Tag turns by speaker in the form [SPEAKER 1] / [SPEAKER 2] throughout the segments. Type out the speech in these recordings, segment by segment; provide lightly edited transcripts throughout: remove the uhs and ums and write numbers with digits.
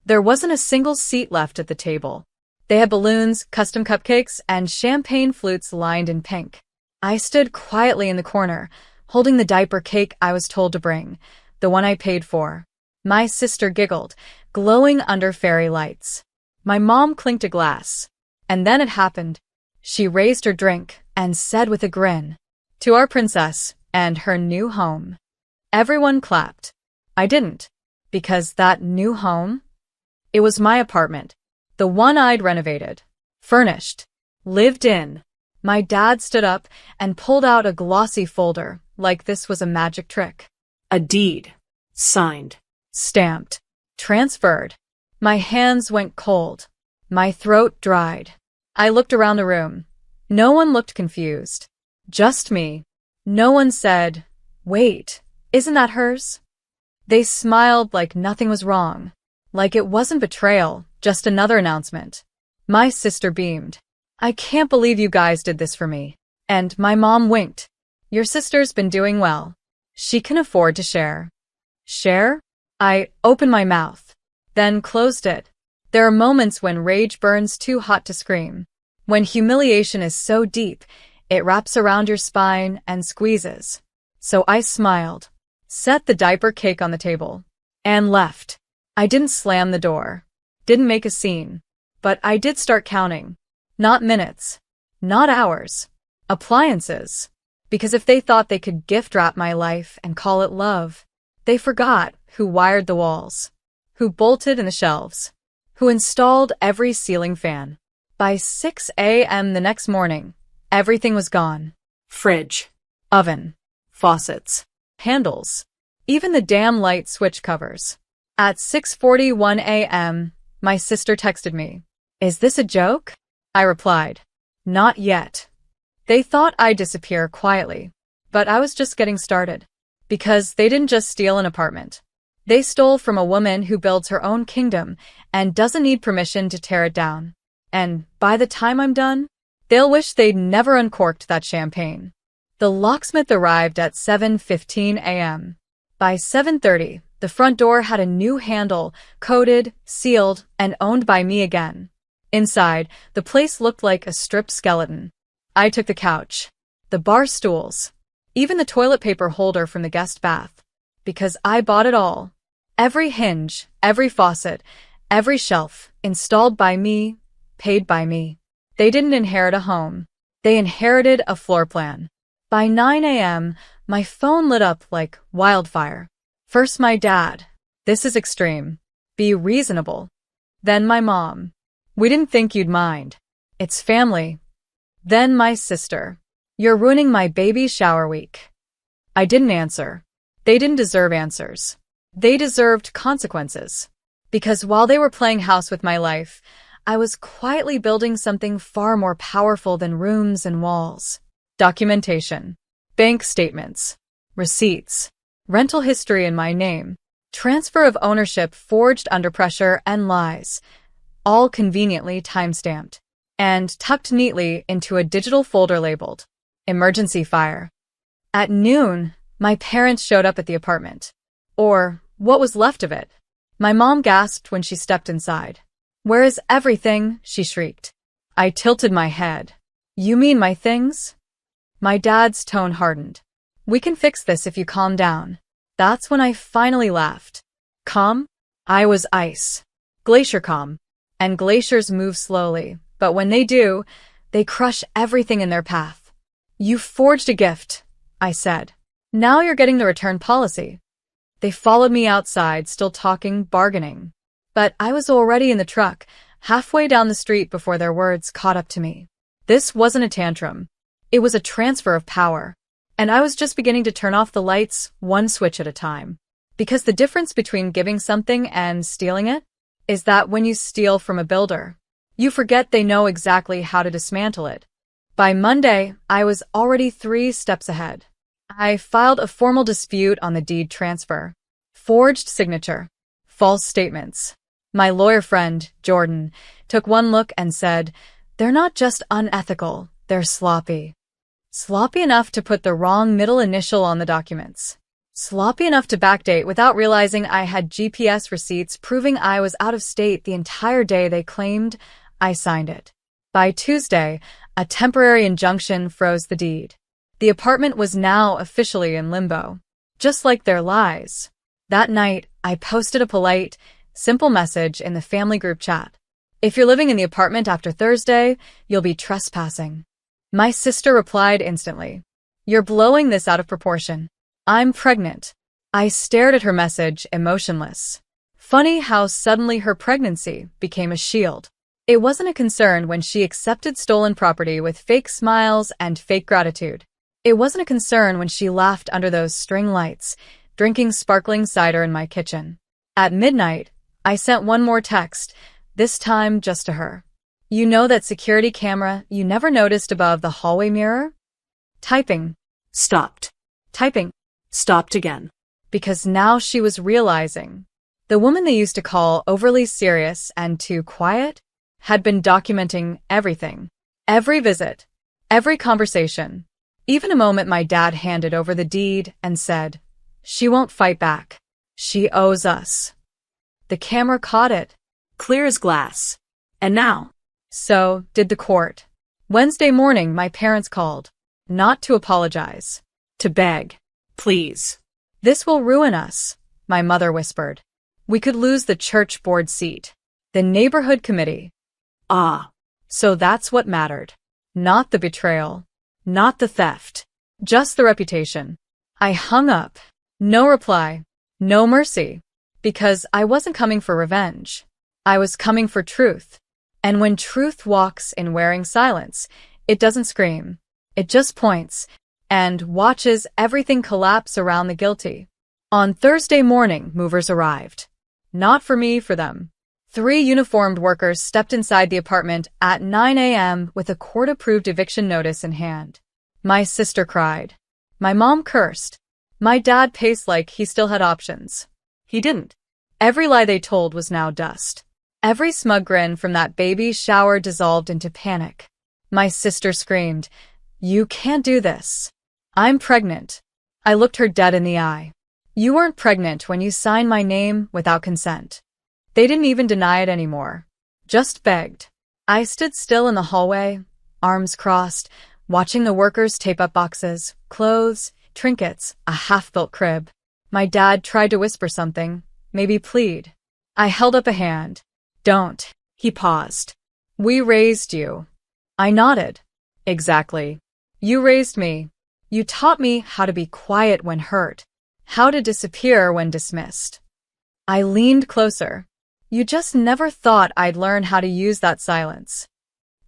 [SPEAKER 1] There wasn't a single seat left at the table. They had balloons, custom cupcakes, and champagne flutes lined in pink. I stood quietly in the corner, holding the diaper cake I was told to bring, the one I paid for. My sister giggled, glowing under fairy lights. My mom clinked a glass. And then it happened. She raised her drink and said with a grin, "To our princess and her new home." Everyone clapped. I didn't, because that new home? It was my apartment, the one I'd renovated, furnished, lived in. My dad stood up and pulled out a glossy folder, like this was a magic trick.
[SPEAKER 2] A deed. Signed.
[SPEAKER 1] Stamped. Transferred. My hands went cold. My throat dried. I looked around the room. No one looked confused. Just me. No one said, "Wait, isn't that hers?" They smiled like nothing was wrong, like it wasn't betrayal, just another announcement. My sister beamed. "I can't believe you guys did this for me." And my mom winked. "Your sister's been doing well. She can afford to share." Share? I opened my mouth, then closed it. There are moments when rage burns too hot to scream. When humiliation is so deep, it wraps around your spine and squeezes. So I smiled, set the diaper cake on the table, and left. I didn't slam the door, didn't make a scene, but I did start counting. Not minutes, not hours, appliances. Because if they thought they could gift wrap my life and call it love, they forgot who wired the walls, who bolted in the shelves, who installed every ceiling fan. By 6 a.m. the next morning, everything was gone.
[SPEAKER 2] Fridge.
[SPEAKER 1] Oven. Faucets. Handles. Even the damn light switch covers. At 6:41 a.m., my sister texted me. "Is this a joke?" I replied, "Not yet." They thought I'd disappear quietly, but I was just getting started. Because they didn't just steal an apartment. They stole from a woman who builds her own kingdom and doesn't need permission to tear it down. And by the time I'm done, they'll wish they'd never uncorked that champagne. The locksmith arrived at 7:15 a.m. By 7:30, the front door had a new handle, coded, sealed, and owned by me again. Inside, the place looked like a stripped skeleton. I took the couch, the bar stools, even the toilet paper holder from the guest bath. Because I bought it all. Every hinge, every faucet, every shelf, installed by me, paid by me. They didn't inherit a home. They inherited a floor plan. By 9 a.m., my phone lit up like wildfire. First my dad. "This is extreme. Be reasonable." Then my mom. "We didn't think you'd mind. It's family." Then my sister. "You're ruining my baby shower week." I didn't answer. They didn't deserve answers. They deserved consequences. Because while they were playing house with my life, I was quietly building something far more powerful than rooms and walls. Documentation. Bank statements. Receipts. Rental history in my name. Transfer of ownership forged under pressure and lies. All conveniently time-stamped. And tucked neatly into a digital folder labeled Emergency Fire. At noon, my parents showed up at the apartment. Or what was left of it. My mom gasped when she stepped inside. "Where is everything?" she shrieked. I tilted my head. "You mean my things?" My dad's tone hardened. "We can fix this if you calm down." That's when I finally laughed. Calm? I was ice. Glacier calm. And glaciers move slowly, but when they do, they crush everything in their path. "You forged a gift," I said. "Now you're getting the return policy." They followed me outside, still talking, bargaining. But I was already in the truck, halfway down the street before their words caught up to me. This wasn't a tantrum. It was a transfer of power. And I was just beginning to turn off the lights, one switch at a time. Because the difference between giving something and stealing it is that when you steal from a builder, you forget they know exactly how to dismantle it. By Monday, I was already 3 steps ahead. I filed a formal dispute on the deed transfer. Forged signature. False statements. My lawyer friend, Jordan, took one look and said, "They're not just unethical, they're sloppy." Sloppy enough to put the wrong middle initial on the documents. Sloppy enough to backdate without realizing I had GPS receipts proving I was out of state the entire day they claimed. I signed it. By Tuesday, a temporary injunction froze the deed. The apartment was now officially in limbo, just like their lies. That night, I posted a polite, simple message in the family group chat. If you're living in the apartment after Thursday, you'll be trespassing. My sister replied instantly. You're blowing this out of proportion. I'm pregnant. I stared at her message, emotionless. Funny how suddenly her pregnancy became a shield. It wasn't a concern when she accepted stolen property with fake smiles and fake gratitude. It wasn't a concern when she laughed under those string lights, drinking sparkling cider in my kitchen. At midnight, I sent one more text, this time just to her. You know that security camera you never noticed above the hallway mirror? Typing.
[SPEAKER 2] Stopped.
[SPEAKER 1] Typing.
[SPEAKER 2] Stopped again.
[SPEAKER 1] Because now she was realizing. The woman they used to call overly serious and too quiet had been documenting everything. Every visit. Every conversation. Even a moment my dad handed over the deed and said, she won't fight back. She owes us. The camera caught it.
[SPEAKER 2] Clear as glass. And now?
[SPEAKER 1] So did the court. Wednesday morning, my parents called. Not to apologize. To beg.
[SPEAKER 2] Please.
[SPEAKER 1] This will ruin us, my mother whispered. We could lose the church board seat. The neighborhood committee.
[SPEAKER 2] Ah.
[SPEAKER 1] So that's what mattered. Not the betrayal. Not the theft. Just the reputation. I hung up. No reply. No mercy. Because I wasn't coming for revenge. I was coming for truth. And when truth walks in wearing silence, it doesn't scream. It just points and watches everything collapse around the guilty. On Thursday morning, movers arrived. Not for me, for them. 3 uniformed workers stepped inside the apartment at 9 a.m. with a court-approved eviction notice in hand. My sister cried. My mom cursed. My dad paced like he still had options. He didn't. Every lie they told was now dust. Every smug grin from that baby shower dissolved into panic. My sister screamed, "You can't do this. I'm pregnant." I looked her dead in the eye. You weren't pregnant when you signed my name without consent. They didn't even deny it anymore. Just begged. I stood still in the hallway, arms crossed, watching the workers tape up boxes, clothes, trinkets, a half-built crib. My dad tried to whisper something, maybe plead. I held up a hand. Don't. He paused. We raised you. I nodded. Exactly. You raised me. You taught me how to be quiet when hurt, how to disappear when dismissed. I leaned closer. You just never thought I'd learn how to use that silence.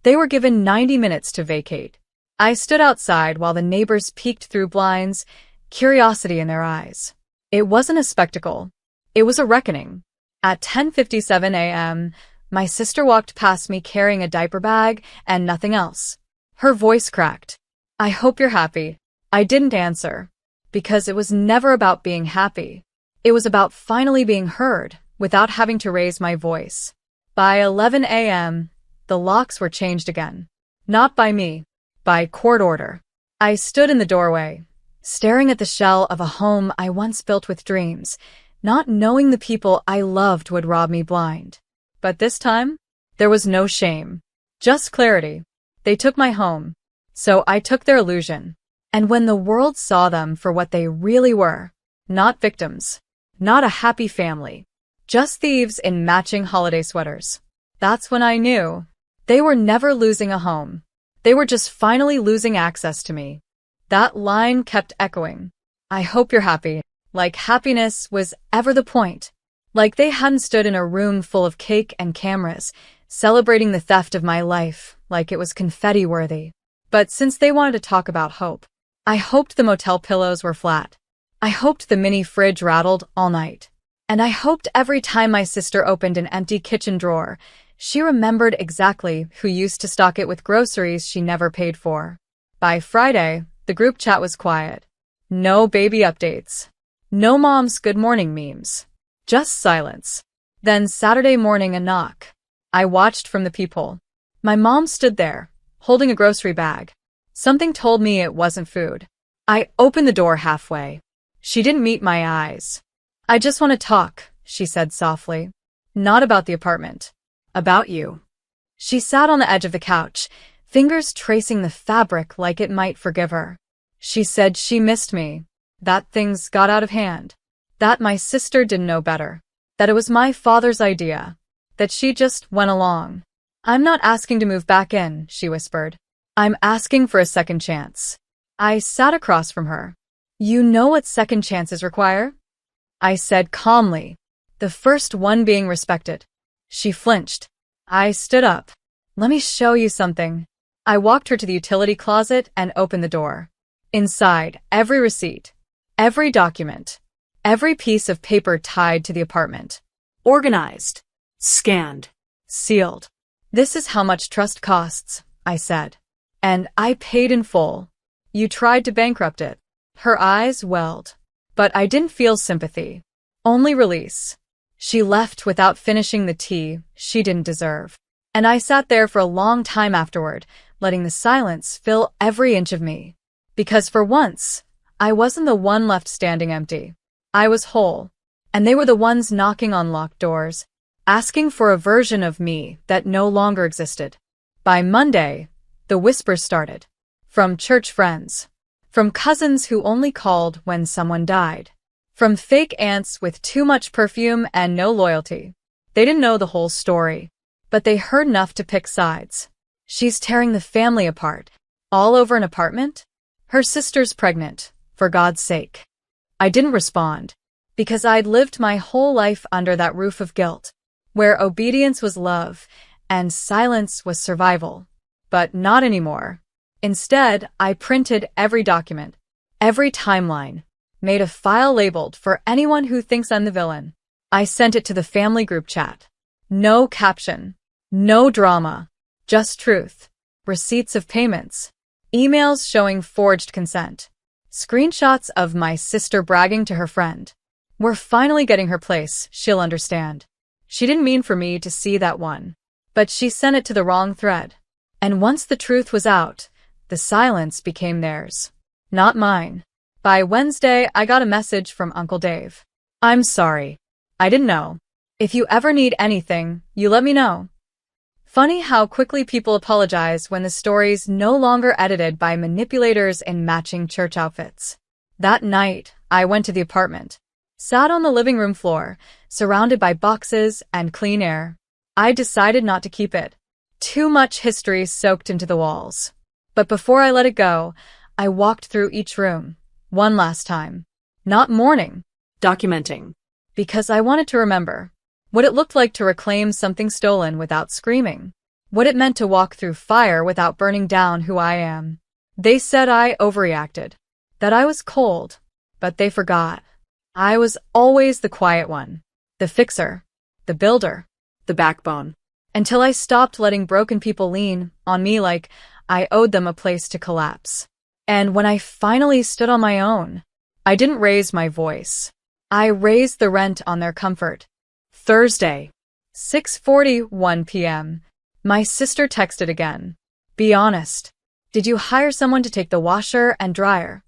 [SPEAKER 1] They were given 90 minutes to vacate. I stood outside while the neighbors peeked through blinds, curiosity in their eyes. It wasn't a spectacle. It was a reckoning. At 10:57 a.m., my sister walked past me carrying a diaper bag and nothing else. Her voice cracked. I hope you're happy. I didn't answer. Because it was never about being happy. It was about finally being heard without having to raise my voice. By 11 a.m., the locks were changed again. Not by me. By court order. I stood in the doorway, staring at the shell of a home I once built with dreams, not knowing the people I loved would rob me blind. But this time, there was no shame. Just clarity. They took my home. So I took their illusion. And when the world saw them for what they really were, not victims, not a happy family, just thieves in matching holiday sweaters, that's when I knew. They were never losing a home. They were just finally losing access to me. That line kept echoing. I hope you're happy. Like happiness was ever the point. Like they hadn't stood in a room full of cake and cameras, celebrating the theft of my life like it was confetti-worthy. But since they wanted to talk about hope, I hoped the motel pillows were flat. I hoped the mini fridge rattled all night. And I hoped every time my sister opened an empty kitchen drawer, she remembered exactly who used to stock it with groceries she never paid for. By Friday, the group chat was quiet. No baby updates. No mom's good morning memes. Just silence. Then Saturday morning a knock. I watched from the peephole. My mom stood there, holding a grocery bag. Something told me it wasn't food. I opened the door halfway. She didn't meet my eyes. I just want to talk, she said softly. Not about the apartment. About you. She sat on the edge of the couch, fingers tracing the fabric like it might forgive her. She said she missed me, that things got out of hand, that my sister didn't know better, that it was my father's idea, that she just went along. I'm not asking to move back in, she whispered. I'm asking for a second chance. I sat across from her. You know what second chances require? I said calmly, the first one being respected. She flinched. I stood up. Let me show you something. I walked her to the utility closet and opened the door. Inside, every receipt, every document, every piece of paper tied to the apartment.
[SPEAKER 2] Organized. Scanned.
[SPEAKER 1] Sealed. This is how much trust costs, I said. And I paid in full. You tried to bankrupt it. Her eyes welled. But I didn't feel sympathy. Only release. She left without finishing the tea she didn't deserve. And I sat there for a long time afterward, letting the silence fill every inch of me. Because for once, I wasn't the one left standing empty. I was whole. And they were the ones knocking on locked doors, asking for a version of me that no longer existed. By Monday, the whispers started. From church friends. From cousins who only called when someone died. From fake aunts with too much perfume and no loyalty. They didn't know the whole story, but they heard enough to pick sides. She's tearing the family apart. All over an apartment? Her sister's pregnant, for God's sake. I didn't respond, because I'd lived my whole life under that roof of guilt, where obedience was love and silence was survival. But not anymore. Instead, I printed every document, every timeline, made a file labeled for anyone who thinks I'm the villain. I sent it to the family group chat. No caption, no drama, just truth, receipts of payments, emails showing forged consent, screenshots of my sister bragging to her friend. We're finally getting her place, she'll understand. She didn't mean for me to see that one, but she sent it to the wrong thread. And once the truth was out, the silence became theirs, not mine. By Wednesday, I got a message from Uncle Dave. I'm sorry. I didn't know. If you ever need anything, you let me know. Funny how quickly people apologize when the story's no longer edited by manipulators in matching church outfits. That night, I went to the apartment, sat on the living room floor, surrounded by boxes and clean air. I decided not to keep it. Too much history soaked into the walls. But before I let it go, I walked through each room, one last time. Not mourning.
[SPEAKER 2] Documenting.
[SPEAKER 1] Because I wanted to remember what it looked like to reclaim something stolen without screaming. What it meant to walk through fire without burning down who I am. They said I overreacted. That I was cold. But they forgot. I was always the quiet one. The fixer. The builder.
[SPEAKER 2] The backbone.
[SPEAKER 1] Until I stopped letting broken people lean on me like I owed them a place to collapse. And when I finally stood on my own, I didn't raise my voice. I raised the rent on their comfort. Thursday, 6:41 p.m. My sister texted again. Be honest. Did you hire someone to take the washer and dryer?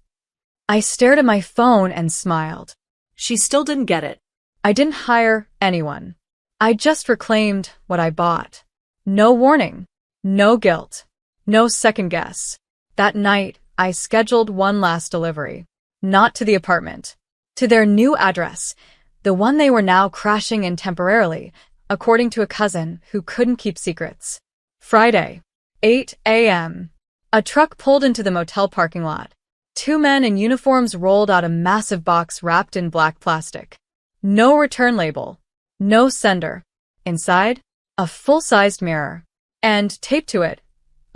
[SPEAKER 1] I stared at my phone and smiled.
[SPEAKER 2] She still didn't get it.
[SPEAKER 1] I didn't hire anyone. I just reclaimed what I bought. No warning. No guilt. No second guess. That night, I scheduled one last delivery. Not to the apartment. To their new address. The one they were now crashing in temporarily, according to a cousin who couldn't keep secrets. Friday, 8 a.m. A truck pulled into the motel parking lot. Two men in uniforms rolled out a massive box wrapped in black plastic. No return label. No sender. Inside, a full-sized mirror. And, taped to it,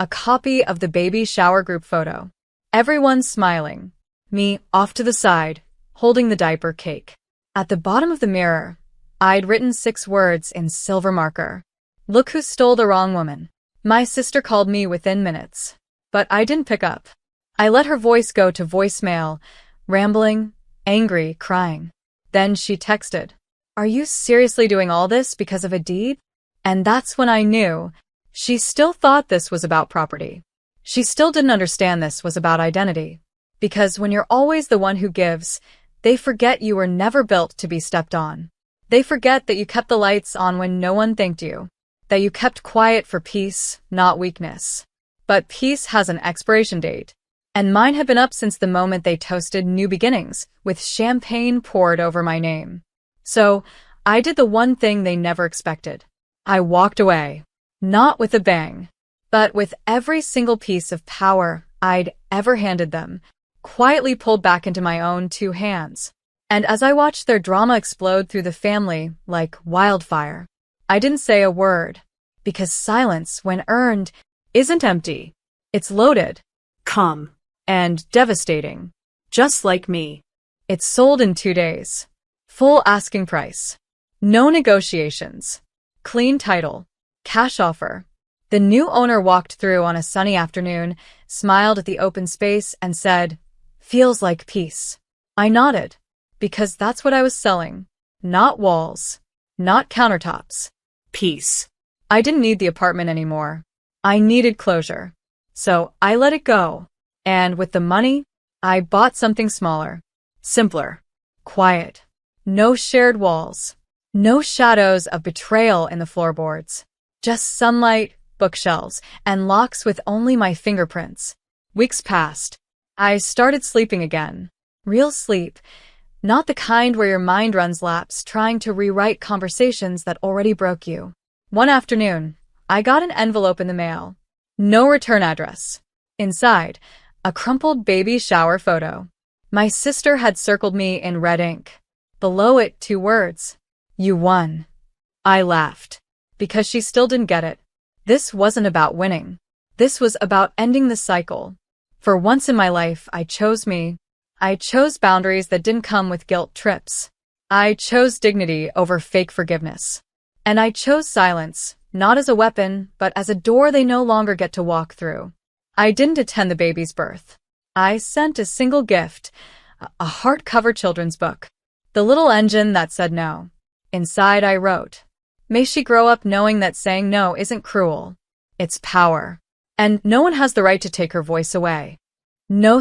[SPEAKER 1] a copy of the baby shower group photo. Everyone smiling. Me, off to the side, holding the diaper cake. At the bottom of the mirror, I'd written 6 words in silver marker. Look who stole the wrong woman. My sister called me within minutes. But I didn't pick up. I let her voice go to voicemail, rambling, angry, crying. Then she texted, "Are you seriously doing all this because of a deed?" And that's when I knew. She still thought this was about property. She still didn't understand this was about identity. Because when you're always the one who gives, They forget you were never built to be stepped on. They forget that you kept the lights on when no one thanked you, that you kept quiet for peace, not weakness. But peace has an expiration date, and mine had been up since the moment they toasted new beginnings with champagne poured over my name. So, I did the one thing they never expected. I walked away. Not with a bang, but with every single piece of power I'd ever handed them, quietly pulled back into my own two hands. And as I watched their drama explode through the family like wildfire, I didn't say a word, because silence, when earned, isn't empty. It's loaded.
[SPEAKER 2] Calm.
[SPEAKER 1] And devastating.
[SPEAKER 2] Just like me.
[SPEAKER 1] It sold in 2 days. Full asking price. No negotiations. Clean title. Cash offer. The new owner walked through on a sunny afternoon, smiled at the open space, and said, "Feels like peace." I nodded, because that's what I was selling. Not walls. Not countertops.
[SPEAKER 2] Peace.
[SPEAKER 1] I didn't need the apartment anymore. I needed closure. So I let it go. And with the money, I bought something smaller. Simpler. Quiet. No shared walls. No shadows of betrayal in the floorboards. Just sunlight, bookshelves, and locks with only my fingerprints. Weeks passed. I started sleeping again. Real sleep. Not the kind where your mind runs laps trying to rewrite conversations that already broke you. One afternoon, I got an envelope in the mail. No return address. Inside, a crumpled baby shower photo. My sister had circled me in red ink. Below it, 2 words. "You won." I laughed, because she still didn't get it. This wasn't about winning. This was about ending the cycle. For once in my life, I chose me. I chose boundaries that didn't come with guilt trips. I chose dignity over fake forgiveness. And I chose silence, not as a weapon, but as a door they no longer get to walk through. I didn't attend the baby's birth. I sent a single gift, a hardcover children's book. The little engine that said no. Inside I wrote, "May she grow up knowing that saying no isn't cruel. It's power. And no one has the right to take her voice away." No